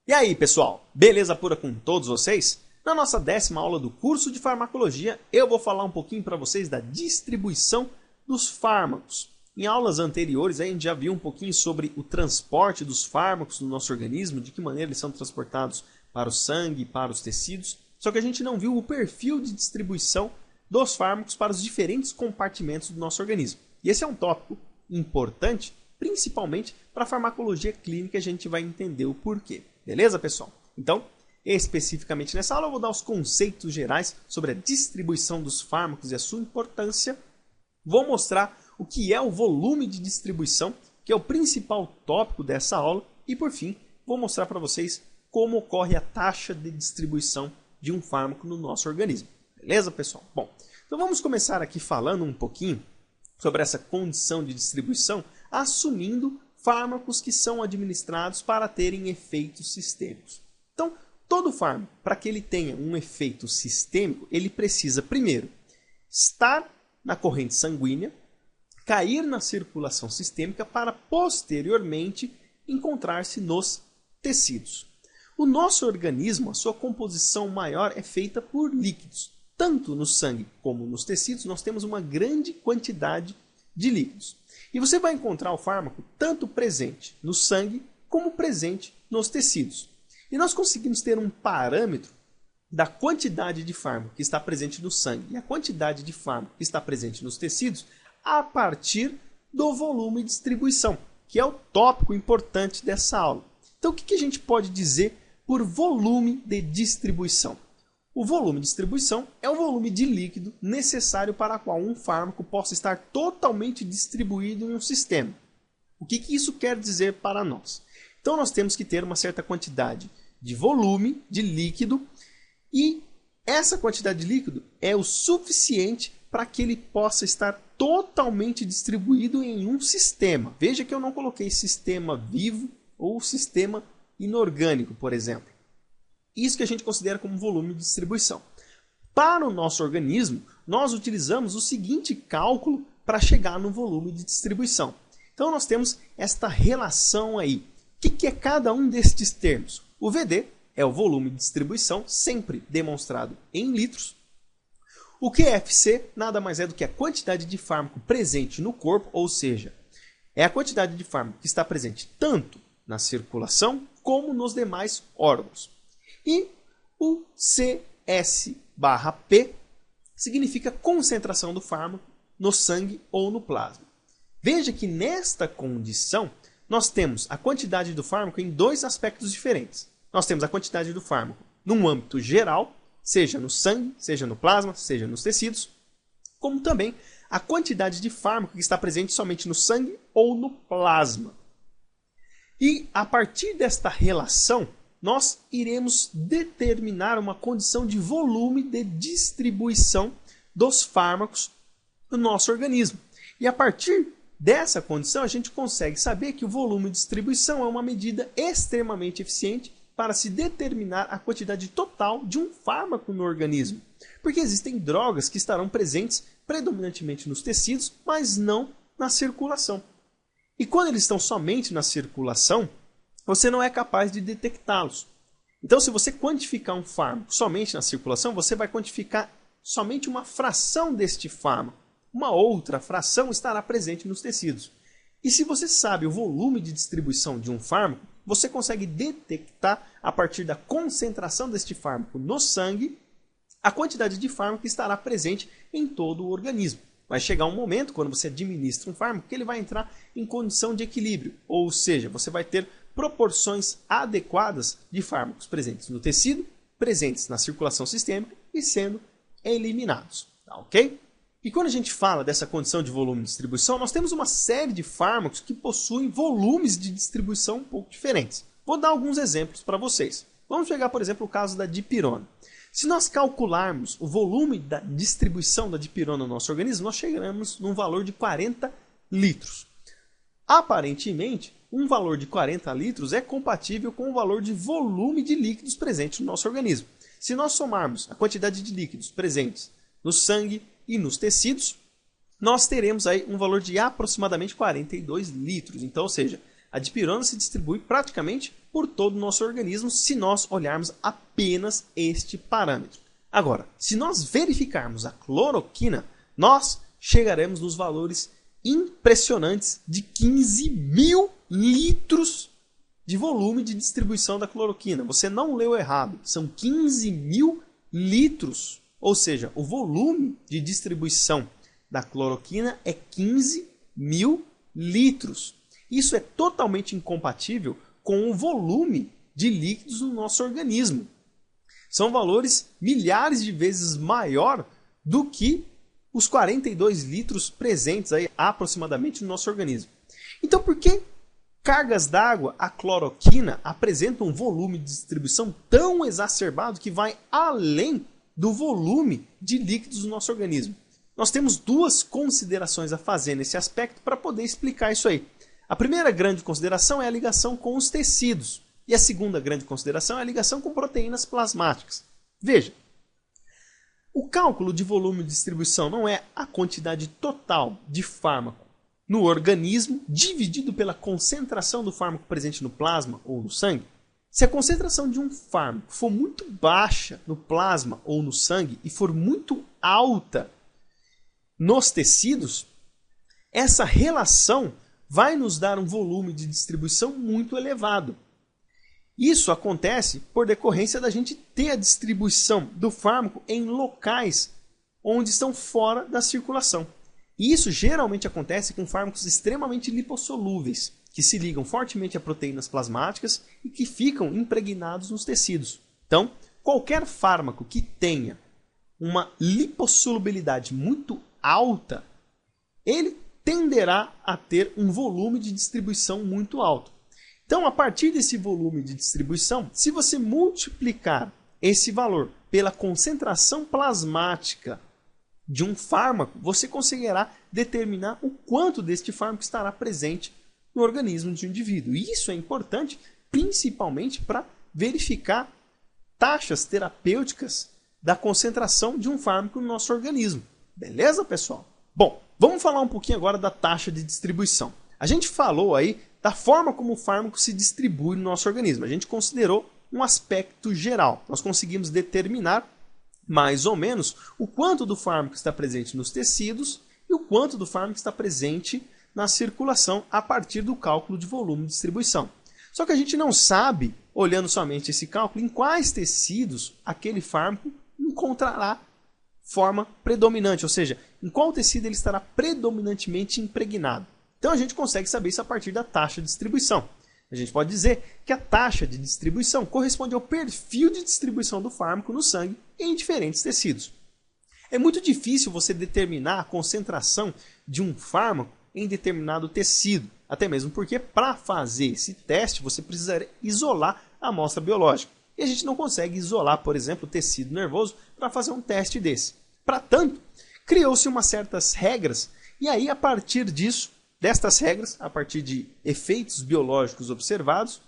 E aí, pessoal, beleza pura com todos vocês? Na nossa 10ª aula do curso de farmacologia, eu vou falar um pouquinho para vocês da distribuição dos fármacos. Em aulas anteriores, a gente já viu um pouquinho sobre o transporte dos fármacos no nosso organismo, de que maneira eles são transportados para o sangue, para os tecidos, só que a gente não viu o perfil de distribuição dos fármacos para os diferentes compartimentos do nosso organismo. E esse é um tópico importante, principalmente para a farmacologia clínica, a gente vai entender o porquê. Beleza, pessoal? Então, especificamente nessa aula, eu vou dar os conceitos gerais sobre a distribuição dos fármacos e a sua importância. Vou mostrar o que é o volume de distribuição, que é o principal tópico dessa aula. E, por fim, vou mostrar para vocês como ocorre a taxa de distribuição de um fármaco no nosso organismo. Beleza, pessoal? Bom, então vamos começar aqui falando um pouquinho sobre essa condição de distribuição, assumindo fármacos que são administrados para terem efeitos sistêmicos. Então, todo fármaco, para que ele tenha um efeito sistêmico, ele precisa, primeiro, estar na corrente sanguínea, cair na circulação sistêmica para, posteriormente, encontrar-se nos tecidos. O nosso organismo, a sua composição maior é feita por líquidos. Tanto no sangue como nos tecidos, nós temos uma grande quantidade de líquidos. E você vai encontrar o fármaco tanto presente no sangue como presente nos tecidos. E nós conseguimos ter um parâmetro da quantidade de fármaco que está presente no sangue e a quantidade de fármaco que está presente nos tecidos a partir do volume de distribuição, que é o tópico importante dessa aula. Então, o que a gente pode dizer por volume de distribuição? O volume de distribuição é o volume de líquido necessário para qual um fármaco possa estar totalmente distribuído em um sistema. O que isso quer dizer para nós? Então nós temos que ter uma certa quantidade de volume de líquido e essa quantidade de líquido é o suficiente para que ele possa estar totalmente distribuído em um sistema. Veja que eu não coloquei sistema vivo ou sistema inorgânico, por exemplo. Isso que a gente considera como volume de distribuição. Para o nosso organismo, nós utilizamos o seguinte cálculo para chegar no volume de distribuição. Então nós temos esta relação aí. O que é cada um destes termos? O VD é o volume de distribuição, sempre demonstrado em litros. O QFC nada mais é do que a quantidade de fármaco presente no corpo, ou seja, é a quantidade de fármaco que está presente tanto na circulação como nos demais órgãos. E o CS/P significa concentração do fármaco no sangue ou no plasma. Veja que nesta condição nós temos a quantidade do fármaco em dois aspectos diferentes. Nós temos a quantidade do fármaco num âmbito geral, seja no sangue, seja no plasma, seja nos tecidos, como também a quantidade de fármaco que está presente somente no sangue ou no plasma. E a partir desta relação, nós iremos determinar uma condição de volume de distribuição dos fármacos no nosso organismo. E a partir dessa condição, a gente consegue saber que o volume de distribuição é uma medida extremamente eficiente para se determinar a quantidade total de um fármaco no organismo. Porque existem drogas que estarão presentes predominantemente nos tecidos, mas não na circulação. E quando eles estão somente na circulação, você não é capaz de detectá-los. Então, se você quantificar um fármaco somente na circulação, você vai quantificar somente uma fração deste fármaco. Uma outra fração estará presente nos tecidos. E se você sabe o volume de distribuição de um fármaco, você consegue detectar, a partir da concentração deste fármaco no sangue, a quantidade de fármaco que estará presente em todo o organismo. Vai chegar um momento, quando você administra um fármaco, que ele vai entrar em condição de equilíbrio. Ou seja, você vai ter proporções adequadas de fármacos presentes no tecido, presentes na circulação sistêmica e sendo eliminados. Tá, ok? E quando a gente fala dessa condição de volume de distribuição, nós temos uma série de fármacos que possuem volumes de distribuição um pouco diferentes. Vou dar alguns exemplos para vocês. Vamos pegar, por exemplo, o caso da dipirona. Se nós calcularmos o volume da distribuição da dipirona no nosso organismo, nós chegaremos num valor de 40 litros. Aparentemente, um valor de 40 litros é compatível com o valor de volume de líquidos presente no nosso organismo. Se nós somarmos a quantidade de líquidos presentes no sangue e nos tecidos, nós teremos aí um valor de aproximadamente 42 litros. Então, ou seja, A dipirona se distribui praticamente por todo o nosso organismo se nós olharmos apenas este parâmetro. Agora, se nós verificarmos a cloroquina, nós chegaremos nos valores impressionantes de 15 mil litros de volume de distribuição da cloroquina. Você não leu errado, são 15 mil litros, ou seja, o volume de distribuição da cloroquina é 15 mil litros. Isso é totalmente incompatível com o volume de líquidos no nosso organismo. São valores milhares de vezes maior do que os 42 litros presentes aí aproximadamente no nosso organismo. Então, por que cargas d'água, a cloroquina, apresenta um volume de distribuição tão exacerbado que vai além do volume de líquidos do nosso organismo? Nós temos duas considerações a fazer nesse aspecto para poder explicar isso aí. A primeira grande consideração é a ligação com os tecidos. E a segunda grande consideração é a ligação com proteínas plasmáticas. Veja, o cálculo de volume de distribuição não é a quantidade total de fármaco no organismo dividido pela concentração do fármaco presente no plasma ou no sangue. Se a concentração de um fármaco for muito baixa no plasma ou no sangue e for muito alta nos tecidos, essa relação vai nos dar um volume de distribuição muito elevado. Isso acontece por decorrência da gente ter a distribuição do fármaco em locais onde estão fora da circulação. E isso geralmente acontece com fármacos extremamente lipossolúveis, que se ligam fortemente a proteínas plasmáticas e que ficam impregnados nos tecidos. Então, qualquer fármaco que tenha uma lipossolubilidade muito alta, ele tenderá a ter um volume de distribuição muito alto. Então, a partir desse volume de distribuição, se você multiplicar esse valor pela concentração plasmática de um fármaco, você conseguirá determinar o quanto deste fármaco estará presente no organismo de um indivíduo. E isso é importante principalmente para verificar taxas terapêuticas da concentração de um fármaco no nosso organismo. Beleza, pessoal? Bom, vamos falar um pouquinho agora da taxa de distribuição. A gente falou aí da forma como o fármaco se distribui no nosso organismo. A gente considerou um aspecto geral. Nós conseguimos determinar mais ou menos o quanto do fármaco está presente nos tecidos e o quanto do fármaco está presente na circulação a partir do cálculo de volume de distribuição. Só que a gente não sabe, olhando somente esse cálculo, em quais tecidos aquele fármaco encontrará forma predominante, ou seja, em qual tecido ele estará predominantemente impregnado. Então a gente consegue saber isso a partir da taxa de distribuição. A gente pode dizer que a taxa de distribuição corresponde ao perfil de distribuição do fármaco no sangue em diferentes tecidos. É muito difícil você determinar a concentração de um fármaco em determinado tecido, até mesmo porque para fazer esse teste você precisaria isolar a amostra biológica. E a gente não consegue isolar, por exemplo, o tecido nervoso para fazer um teste desse. Para tanto, criou-se umas certas regras e aí a partir destas regras, a partir de efeitos biológicos observados,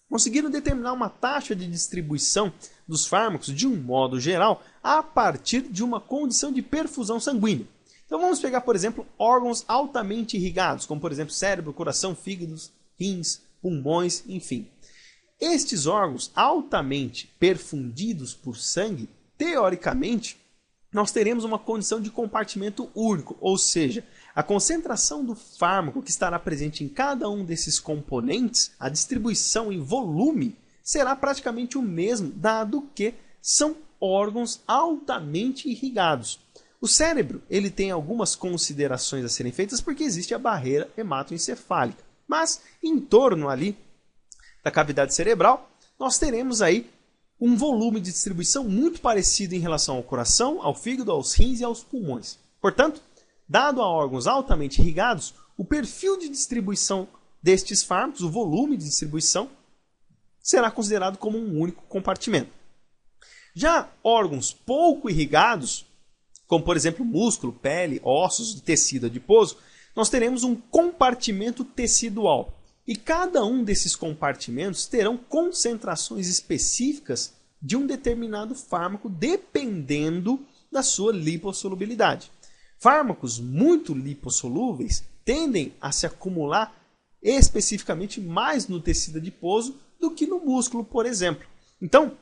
conseguiram determinar uma taxa de distribuição dos fármacos de um modo geral a partir de uma condição de perfusão sanguínea. Então vamos pegar, por exemplo, órgãos altamente irrigados, como por exemplo cérebro, coração, fígados, rins, pulmões, enfim. Estes órgãos altamente perfundidos por sangue, teoricamente, nós teremos uma condição de compartimento único, ou seja, a concentração do fármaco que estará presente em cada um desses componentes, a distribuição em volume, será praticamente o mesmo, dado que são órgãos altamente irrigados. O cérebro ele tem algumas considerações a serem feitas porque existe a barreira hematoencefálica, mas em torno ali da cavidade cerebral, nós teremos aí um volume de distribuição muito parecido em relação ao coração, ao fígado, aos rins e aos pulmões. Portanto, dado a órgãos altamente irrigados, o perfil de distribuição destes fármacos, o volume de distribuição, será considerado como um único compartimento. Já órgãos pouco irrigados, como por exemplo músculo, pele, ossos e tecido adiposo, nós teremos um compartimento tecidual. E cada um desses compartimentos terão concentrações específicas de um determinado fármaco dependendo da sua lipossolubilidade. Fármacos muito lipossolúveis tendem a se acumular especificamente mais no tecido adiposo do que no músculo, por exemplo. Então,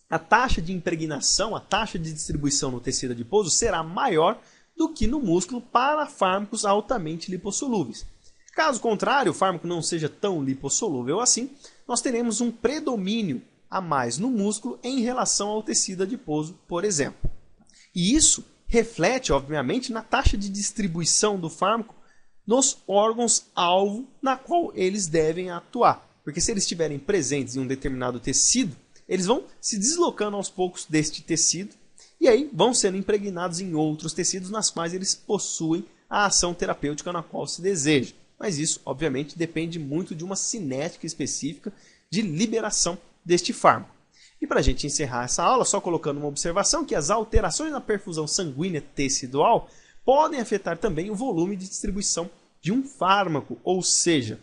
a taxa de impregnação, a taxa de distribuição no tecido adiposo será maior do que no músculo para fármacos altamente lipossolúveis. Caso contrário, o fármaco não seja tão lipossolúvel assim, nós teremos um predomínio a mais no músculo em relação ao tecido adiposo, por exemplo. E isso reflete, obviamente, na taxa de distribuição do fármaco nos órgãos-alvo na qual eles devem atuar. Porque se eles estiverem presentes em um determinado tecido, eles vão se deslocando aos poucos deste tecido e aí vão sendo impregnados em outros tecidos nas quais eles possuem a ação terapêutica na qual se deseja. Mas isso, obviamente, depende muito de uma cinética específica de liberação deste fármaco. E para a gente encerrar essa aula, só colocando uma observação que as alterações na perfusão sanguínea tecidual podem afetar também o volume de distribuição de um fármaco, ou seja,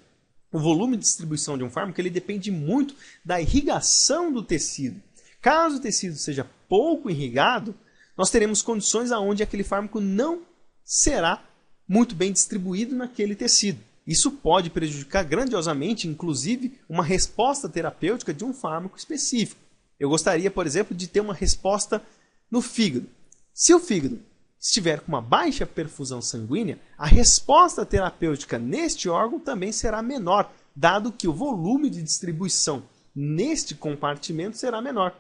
o volume de distribuição de um fármaco ele depende muito da irrigação do tecido. Caso o tecido seja pouco irrigado, nós teremos condições onde aquele fármaco não será muito bem distribuído naquele tecido. Isso pode prejudicar grandiosamente, inclusive, uma resposta terapêutica de um fármaco específico. Eu gostaria, por exemplo, de ter uma resposta no fígado. Se o fígado estiver com uma baixa perfusão sanguínea, a resposta terapêutica neste órgão também será menor, dado que o volume de distribuição neste compartimento será menor.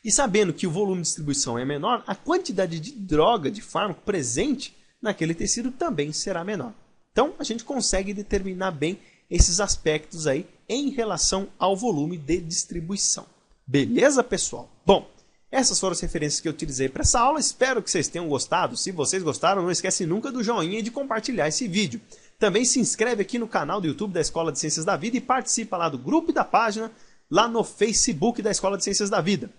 E sabendo que o volume de distribuição é menor, a quantidade de droga, de fármaco presente naquele tecido também será menor. Então, a gente consegue determinar bem esses aspectos aí em relação ao volume de distribuição. Beleza, pessoal? Bom, essas foram as referências que eu utilizei para essa aula. Espero que vocês tenham gostado. Se vocês gostaram, não esquece nunca do joinha e de compartilhar esse vídeo. Também se inscreve aqui no canal do YouTube da Escola de Ciências da Vida e participa lá do grupo e da página lá no Facebook da Escola de Ciências da Vida.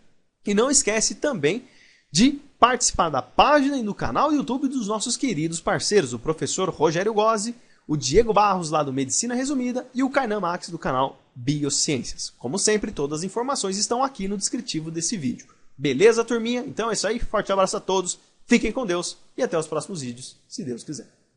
E não esquece também de participar da página e do canal do YouTube dos nossos queridos parceiros, o professor Rogério Gozzi, o Diego Barros, lá do Medicina Resumida, e o Kainan Max, do canal Biociências. Como sempre, todas as informações estão aqui no descritivo desse vídeo. Beleza, turminha? Então é isso aí. Forte abraço a todos, fiquem com Deus e até os próximos vídeos, se Deus quiser.